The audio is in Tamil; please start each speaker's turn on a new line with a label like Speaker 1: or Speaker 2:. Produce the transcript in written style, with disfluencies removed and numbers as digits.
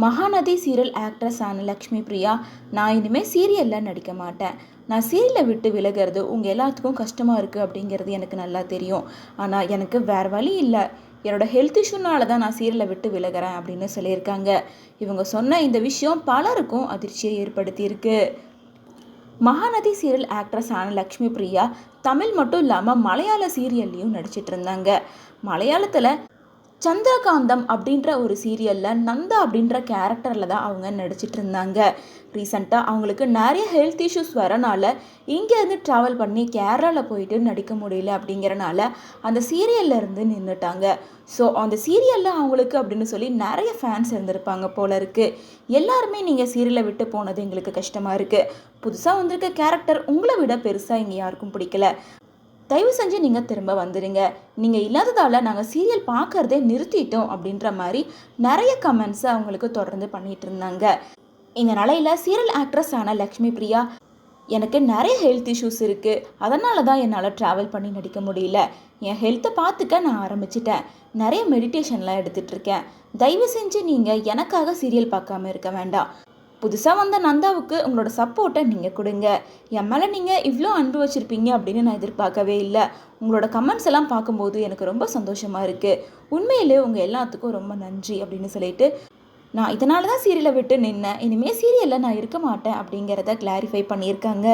Speaker 1: மகாநதி சீரியல் ஆக்ட்ரஸ் ஆன லக்ஷ்மி பிரியா, நான் இனிமேல் சீரியலில் நடிக்க மாட்டேன். நான் சீரியலை விட்டு விலகிறது உங்கள் எல்லாத்துக்கும் கஷ்டமாக இருக்குது அப்படிங்கிறது எனக்கு நல்லா தெரியும். ஆனால் எனக்கு வேறு வழி இல்லை. என்னோட ஹெல்த் இஷ்யூனால தான் நான் சீரியலை விட்டு விலகிறேன் அப்படின்னு சொல்லியிருக்காங்க. இவங்க சொன்ன இந்த விஷயம் பலருக்கும் அதிர்ச்சியை ஏற்படுத்தியிருக்கு. மகாநதி சீரியல் ஆக்ட்ரஸ் ஆன லக்ஷ்மி பிரியா தமிழ் மட்டும் இல்லாமல் மலையாள சீரியல்லையும் நடிச்சிட்டு இருந்தாங்க. மலையாளத்தில் சந்திரகாந்தம் அப்படின்ற ஒரு சீரியலில் நந்தா அப்படின்ற கேரக்டரில் தான் அவங்க நடிச்சிட்டு இருந்தாங்க. ரீசண்டாக அவங்களுக்கு நிறைய ஹெல்த் இஷ்யூஸ் வரனால இங்கேருந்து ட்ராவல் பண்ணி கேரளாவில் போயிட்டு நடிக்க முடியல அப்படிங்கிறனால அந்த சீரியலில் இருந்து நின்றுட்டாங்க. ஸோ அந்த சீரியலில் அவங்களுக்கு அப்படின்னு சொல்லி நிறைய ஃபேன்ஸ் இருந்திருப்பாங்க போல இருக்குது. எல்லாருமே நீங்கள் சீரியலை விட்டு போனது எங்களுக்கு கஷ்டமாக இருக்குது. புதுசாக வந்திருக்க கேரக்டர் உங்களை விட பெருசாக இங்கே யாருக்கும் பிடிக்கல. தயவு செஞ்சு நீங்கள் திரும்ப வந்துடுங்க. நீங்கள் இல்லாததால் நாங்கள் சீரியல் பார்க்குறதே நிறுத்திட்டோம் அப்படின்ற மாதிரி நிறைய கமெண்ட்ஸை அவங்களுக்கு தொடர்ந்து பண்ணிகிட்டு இருந்தாங்க. இந்த நிலையில் சீரியல் ஆக்ட்ரஸ் ஆன லக்ஷ்மி பிரியா, எனக்கு நிறைய ஹெல்த் இஷ்யூஸ் இருக்குது, அதனால தான் என்னால் ட்ராவல் பண்ணி நடிக்க முடியல. என் ஹெல்த்தை பார்த்துக்க நான் ஆரம்பிச்சிட்டேன். நிறைய மெடிடேஷன்லாம் எடுத்துகிட்ருக்கேன். தயவு செஞ்சு நீங்கள் எனக்காக சீரியல் பார்க்காம இருக்க வேண்டாம். புதுசாக வந்த நந்தாவுக்கு உங்களோட சப்போர்ட்டை நீங்கள் கொடுங்க. என் மேலே நீங்கள் இவ்வளோ அன்பு வச்சுருப்பீங்க அப்படின்னு நான் எதிர்பார்க்கவே இல்லை. உங்களோட கமெண்ட்ஸ் எல்லாம் பார்க்கும்போது எனக்கு ரொம்ப சந்தோஷமாக இருக்குது. உண்மையிலே உங்கள் எல்லாத்துக்கும் ரொம்ப நன்றி அப்படின்னு சொல்லிட்டு, நான் இதனால தான் சீரியலை விட்டு நின்னேன், இனிமேல் சீரியலில் நான் இருக்க மாட்டேன் அப்படிங்கிறத கிளாரிஃபை பண்ணியிருக்காங்க.